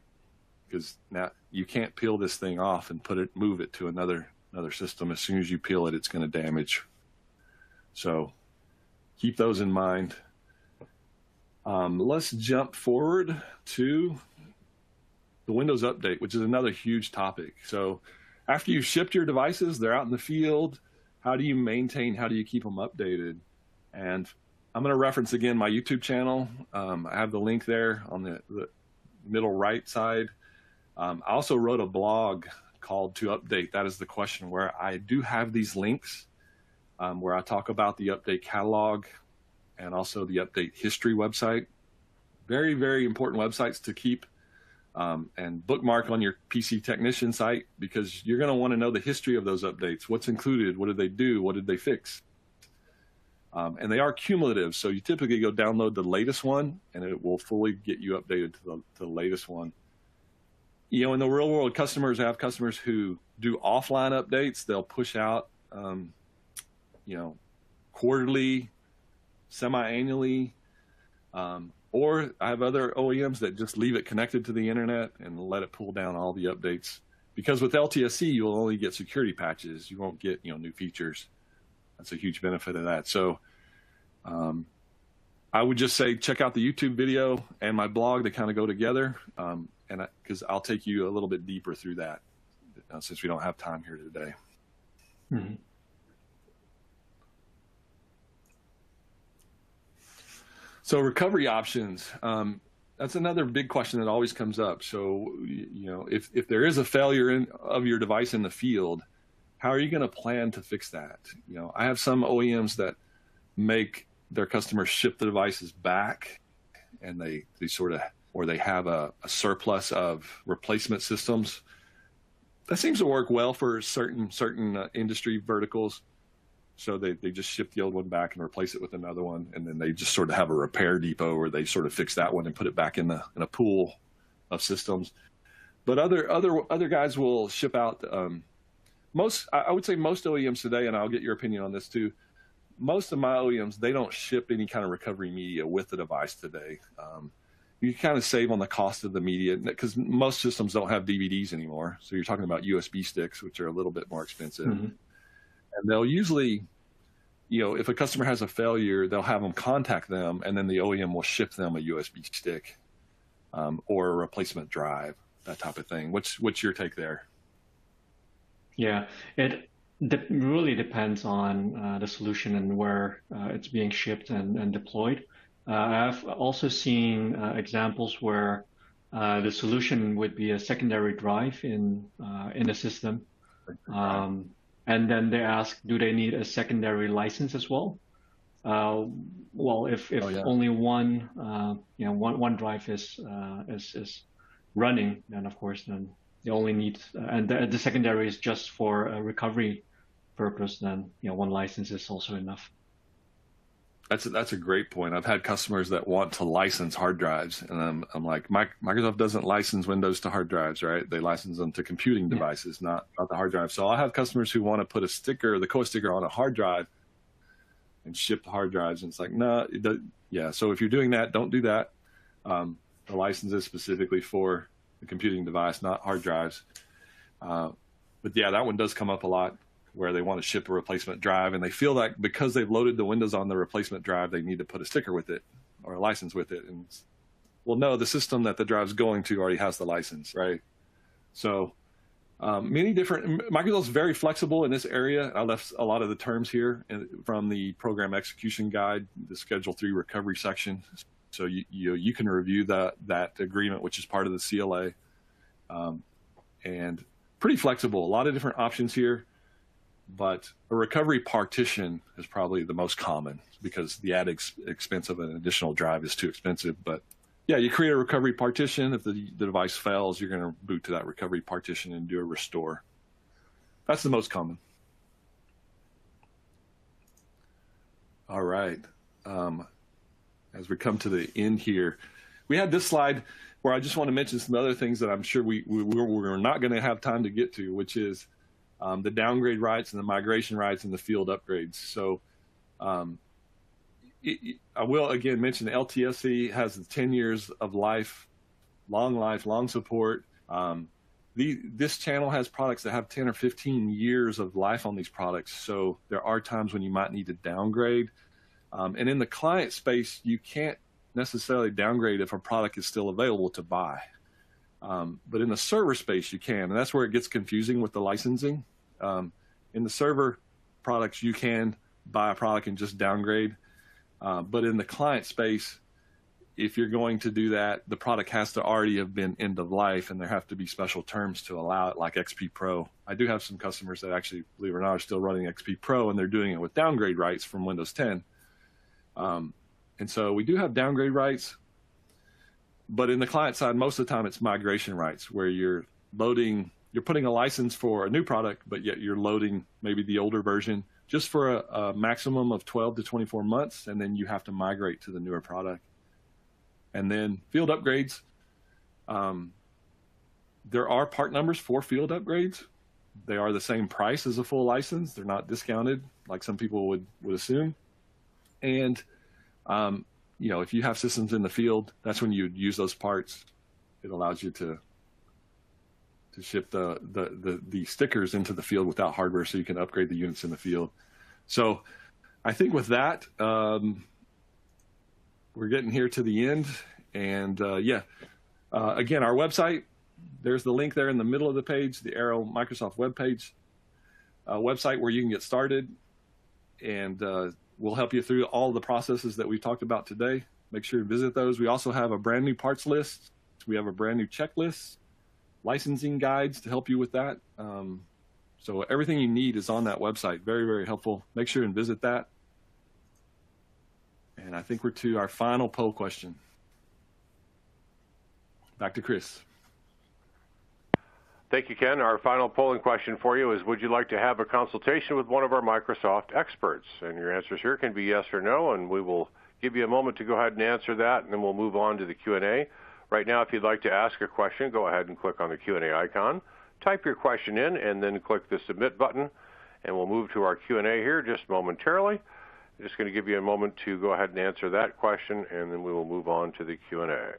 Because now you can't peel this thing off and move it to another system. As soon as you peel it, it's going to damage. So keep those in mind. Let's jump forward to the Windows Update, which is another huge topic. So after you've shipped your devices, they're out in the field. How do you maintain, how do you keep them updated? And I'm going to reference again my YouTube channel. I have the link there on the middle right side. I also wrote a blog called To Update. That is the question, where I do have these links where I talk about the update catalog and also the update history website. Very, very important websites to keep and bookmark on your PC technician site, because you're going to want to know the history of those updates. What's included? What did they do? What did they fix? And they are cumulative. So you typically go download the latest one and it will fully get you updated to the latest one. In the real world, customers have customers who do offline updates. They'll push out, quarterly, semi-annually, or I have other OEMs that just leave it connected to the internet and let it pull down all the updates. Because with LTSC, you'll only get security patches. You won't get, new features. That's a huge benefit of that. So I would just say check out the YouTube video and my blog. They kind of go together, because I'll take you a little bit deeper through that since we don't have time here today. Mm-hmm. So recovery options, that's another big question that always comes up. So, if there is a failure of your device in the field, how are you going to plan to fix that? I have some OEMs that make their customers ship the devices back, and they sort of or they have a surplus of replacement systems. That seems to work well for certain industry verticals. So they just ship the old one back and replace it with another one, and then they just sort of have a repair depot where they sort of fix that one and put it back in a pool of systems. But other guys will ship out. I would say most OEMs today, and I'll get your opinion on this too. Most of my OEMs, they don't ship any kind of recovery media with the device today. You kind of save on the cost of the media because most systems don't have DVDs anymore. So you're talking about USB sticks, which are a little bit more expensive. Mm-hmm. And they'll usually, if a customer has a failure, they'll have them contact them, and then the OEM will ship them a USB stick or a replacement drive, that type of thing. What's your take there? Yeah, it really depends on the solution and where it's being shipped and deployed. I've also seen examples where the solution would be a secondary drive in the system. And then they ask, do they need a secondary license as well? Well, if only one drive is running, then of course then they only need, and the secondary is just for a recovery purpose. Then one license is also enough. That's a great point. I've had customers that want to license hard drives, and I'm like, Microsoft doesn't license Windows to hard drives, right? They license them to computing devices, not the hard drive. So I'll have customers who want to put the Costicker on a hard drive and ship the hard drives, and it's like, no, so if you're doing that, don't do that. The license is specifically for the computing device, not hard drives. But yeah, that one does come up a lot, where they want to ship a replacement drive, and they feel like because they've loaded the Windows on the replacement drive, they need to put a sticker with it or a license with it. And well, no, the system that the drive's going to already has the license, right? So many different, Microsoft's very flexible in this area. I left a lot of the terms here from the program execution guide, the Schedule 3 recovery section. So you can review that agreement, which is part of the CLA, and pretty flexible. A lot of different options here. But a recovery partition is probably the most common because the added expense of an additional drive is too expensive. But yeah, you create a recovery partition. If the device fails, you're going to boot to that recovery partition and do a restore. That's the most common. All right. As we come to the end here, we had this slide where I just want to mention some other things that I'm sure we're not going to have time to get to, which is the downgrade rights and the migration rights and the field upgrades. So I will again mention the LTSC has 10 years of life, long support. This channel has products that have 10 or 15 years of life on these products. So there are times when you might need to downgrade. And in the client space, you can't necessarily downgrade if a product is still available to buy. But in the server space, you can, and that's where it gets confusing with the licensing. In the server products, you can buy a product and just downgrade. But in the client space, if you're going to do that, the product has to already have been end of life, and there have to be special terms to allow it, like XP Pro. I do have some customers that actually, believe it or not, are still running XP Pro, and they're doing it with downgrade rights from Windows 10. And so we do have downgrade rights. But in the client side, most of the time it's migration rights, where you're putting a license for a new product, but yet you're loading maybe the older version just for a maximum of 12 to 24 months, and then you have to migrate to the newer product. And then field upgrades. There are part numbers for field upgrades. They are the same price as a full license. They're not discounted like some people would assume. And if you have systems in the field, that's when you use those parts. It allows you to ship the stickers into the field without hardware, so you can upgrade the units in the field. So I think with that, we're getting here to the end. And again, our website, there's the link there in the middle of the page, the Arrow Microsoft webpage, website where you can get started. And we'll help you through all the processes that we've talked about today. Make sure to visit those. We also have a brand new parts list. We have a brand new checklist, licensing guides to help you with that. So everything you need is on that website. Very, very helpful. Make sure and visit that. And I think we're to our final poll question. Back to Chris. Thank you, Ken. Our final polling question for you is, would you like to have a consultation with one of our Microsoft experts? And your answers here can be yes or no, and we will give you a moment to go ahead and answer that, and then we'll move on to the Q&A. Right now, if you'd like to ask a question, go ahead and click on the Q&A icon. Type your question in, and then click the Submit button, and we'll move to our Q&A here just momentarily. I'm just going to give you a moment to go ahead and answer that question, and then we will move on to the Q&A.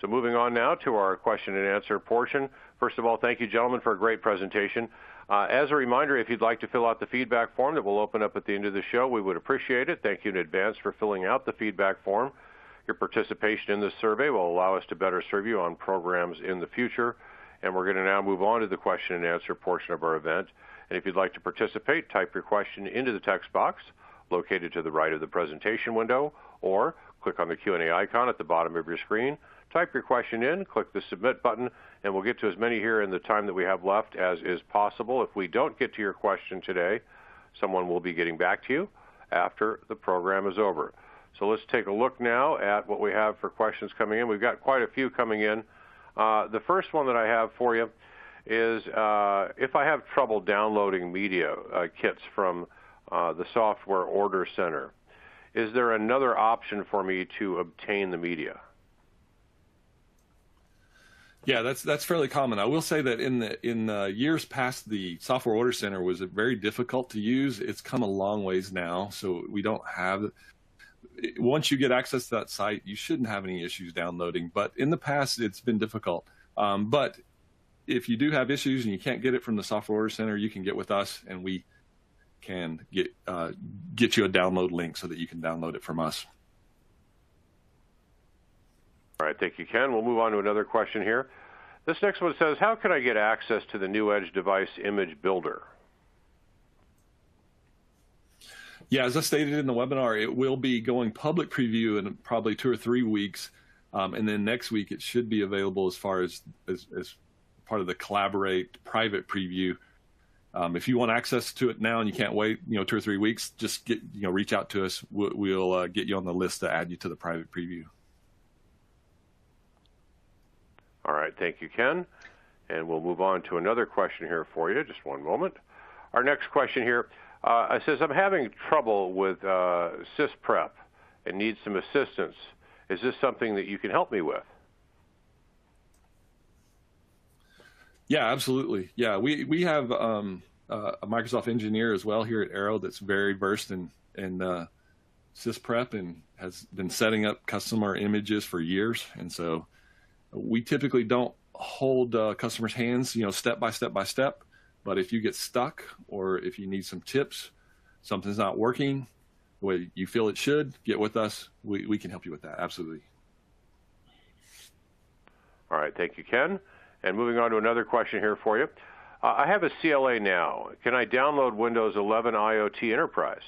So moving on now to our question and answer portion. First of all, thank you, gentlemen, for a great presentation. As a reminder, if you'd like to fill out the feedback form that will open up at the end of the show, we would appreciate it. Thank you in advance for filling out the feedback form. Your participation in this survey will allow us to better serve you on programs in the future. And we're going to now move on to the question and answer portion of our event. And if you'd like to participate, type your question into the text box located to the right of the presentation window, or click on the Q&A icon at the bottom of your screen. Type your question in, click the Submit button, and we'll get to as many here in the time that we have left as is possible. If we don't get to your question today, someone will be getting back to you after the program is over. So let's take a look now at what we have for questions coming in. We've got quite a few coming in. The first one that I have for you is if I have trouble downloading media kits from the Software Order Center, is there another option for me to obtain the media? Yeah, that's fairly common. I will say that in years past, the Software Order Center was very difficult to use. It's come a long ways now, so we don't have. Once you get access to that site, you shouldn't have any issues downloading. But in the past, it's been difficult. But if you do have issues and you can't get it from the Software Order Center, you can get with us, and we can get you a download link so that you can download it from us. All right, thank you, Ken. We'll move on to another question here. This next one says, how can I get access to the New Edge Device Image Builder? Yeah, as I stated in the webinar, it will be going public preview in probably 2 or 3 weeks. And then next week, it should be available as far as part of the Collaborate private preview. If you want access to it now and you can't wait, 2 or 3 weeks, just reach out to us. We'll get you on the list to add you to the private preview. All right, thank you, Ken. And we'll move on to another question here for you. Just one moment. Our next question here says, I'm having trouble with SysPrep and need some assistance. Is this something that you can help me with? Yeah, absolutely. Yeah, we have a Microsoft engineer as well here at Arrow that's very versed in SysPrep and has been setting up customer images for years. And so we typically don't hold customers' hands, step by step by step. But if you get stuck or if you need some tips, something's not working the way you feel it should, get with us. We can help you with that. Absolutely. All right. Thank you, Ken. And moving on to another question here for you. I have a CLA now. Can I download Windows 11 IoT Enterprise?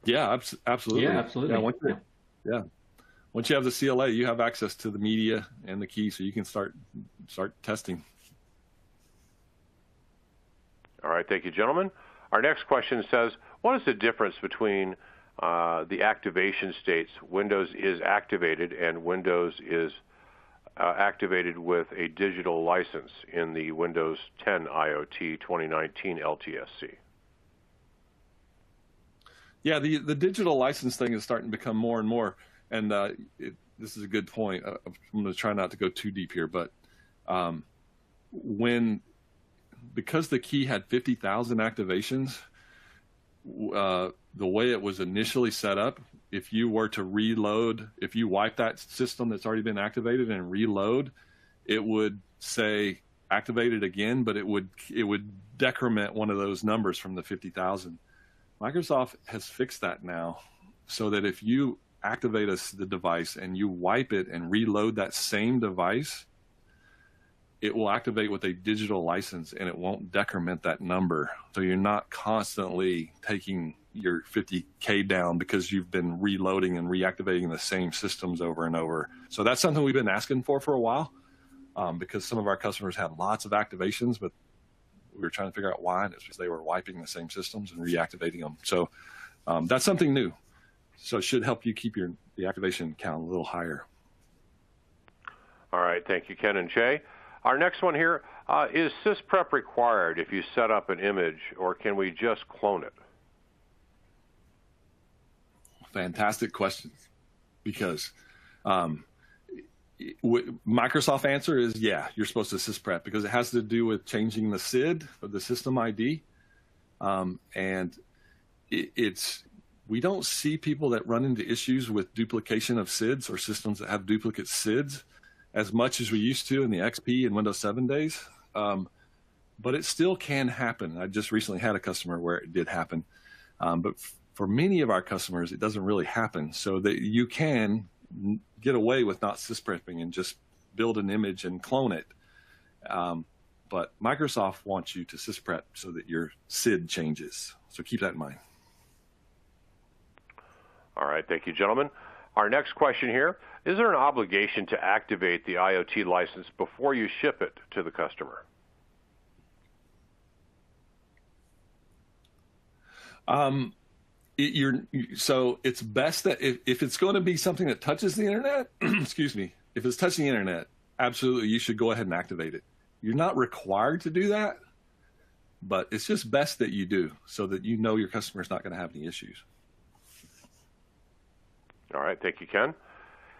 Yeah, absolutely. Yeah, absolutely. Yeah. Once you have the CLA, you have access to the media and the key, so you can start testing. All right, thank you, gentlemen. Our next question says, what is the difference between the activation states, Windows is activated and Windows is activated with a digital license in the Windows 10 IoT 2019 LTSC? Yeah, the digital license thing is starting to become more and more. And this is a good point. I'm going to try not to go too deep here, but because the key had 50,000 activations, the way it was initially set up, if you were to reload, if you wipe that system that's already been activated and reload, it would say activated again, but it would decrement one of those numbers from the 50,000. Microsoft has fixed that now so that if you activate the device and you wipe it and reload that same device, it will activate with a digital license and it won't decrement that number. So you're not constantly taking your 50K down because you've been reloading and reactivating the same systems over and over. So that's something we've been asking for a while because some of our customers had lots of activations, but we were trying to figure out why, and it's because they were wiping the same systems and reactivating them. So that's something new. So it should help you keep the activation count a little higher. All right, thank you, Ken and Jay. Our next one here, is sysprep required if you set up an image, or can we just clone it? Fantastic question, because Microsoft answer is, yeah, you're supposed to sysprep, because it has to do with changing the SID, or the system ID. And we don't see people that run into issues with duplication of SIDs or systems that have duplicate SIDs as much as we used to in the XP and Windows 7 days. But it still can happen. I just recently had a customer where it did happen. But for many of our customers, it doesn't really happen. So that you can get away with not sysprepping and just build an image and clone it. But Microsoft wants you to sysprep so that your SID changes. So keep that in mind. All right, thank you, gentlemen. Our next question here, is there an obligation to activate the IoT license before you ship it to the customer? So it's best that if it's going to be something that touches the internet, excuse me, if it's touching the internet, absolutely, you should go ahead and activate it. You're not required to do that, but it's just best that you do so that you know your customer is not going to have any issues. All right, thank you, Ken.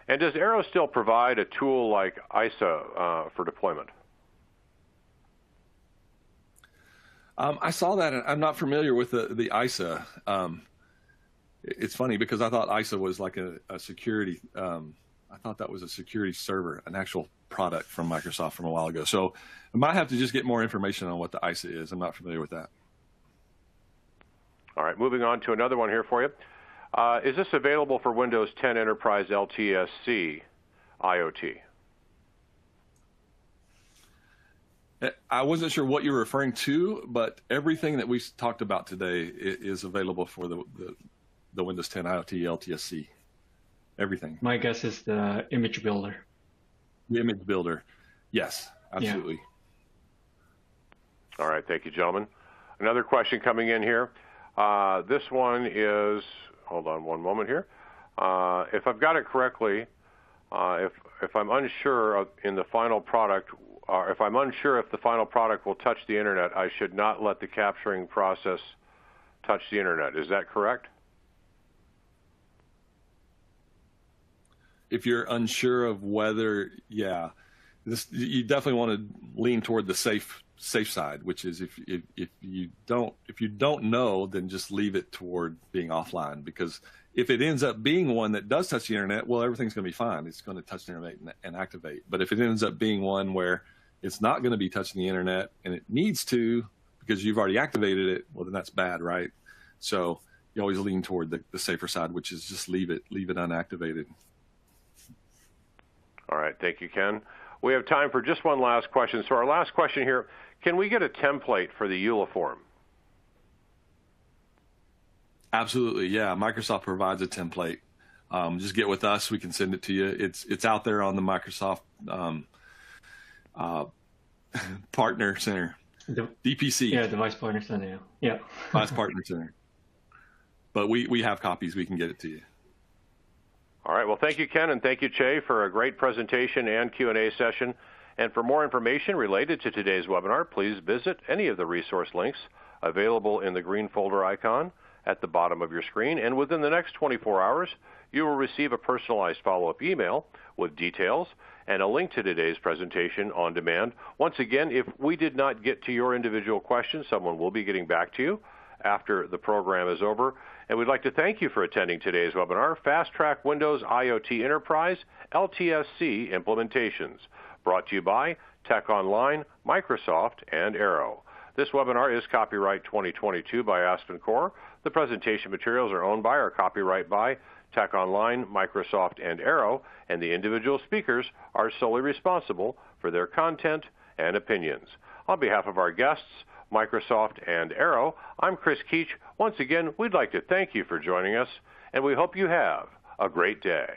And does Arrow still provide a tool like ISA for deployment? I saw that, and I'm not familiar with the ISA. It's funny because I thought ISA was like a security. I thought that was a security server, an actual product from Microsoft from a while ago. So I might have to just get more information on what the ISA is. I'm not familiar with that. All right, moving on to another one here for you. Is this available for Windows 10 Enterprise LTSC IoT? I wasn't sure what you're referring to, but everything that we talked about today is available for the Windows 10 IoT LTSC. Everything. My guess is the image builder. The image builder. Yes, absolutely. Yeah. All right, thank you, gentlemen. Another question coming in here. This one is, hold on one moment here. If I've got it correctly, if I'm unsure in the final product, or if I'm unsure if the final product will touch the internet, I should not let the capturing process touch the internet. Is that correct? If you're unsure of whether, yeah, you definitely want to lean toward the safe side, which is if you don't know, then just leave it toward being offline, because if it ends up being one that does touch the internet, well, everything's going to be fine. It's going to touch the internet and activate. But if it ends up being one where it's not going to be touching the internet and it needs to because you've already activated it, well, then that's bad, right? So you always lean toward the safer side, which is just leave it unactivated. All right, thank you, Ken. We have time for just one last question. So our last question here, can we get a template for the EULA form? Absolutely, yeah. Microsoft provides a template. Just get with us. We can send it to you. It's out there on the Microsoft Partner Center, DPC. Yeah, Device Partner Center. Yeah. Device Partner Center. But we have copies. We can get it to you. All right. Well, thank you, Ken, and thank you, Che, for a great presentation and Q&A session. And for more information related to today's webinar, please visit any of the resource links available in the green folder icon at the bottom of your screen. And within the next 24 hours, you will receive a personalized follow-up email with details and a link to today's presentation on demand. Once again, if we did not get to your individual question, someone will be getting back to you after the program is over. And we'd like to thank you for attending today's webinar, Fast Track Windows IoT Enterprise LTSC Implementations, brought to you by Tech Online, Microsoft, and Arrow. This webinar is copyright 2022 by Aspen Core. The presentation materials are owned by or copyright by Tech Online, Microsoft, and Arrow, and the individual speakers are solely responsible for their content and opinions. On behalf of our guests, Microsoft, and Arrow, I'm Chris Keach. Once again, we'd like to thank you for joining us, and we hope you have a great day.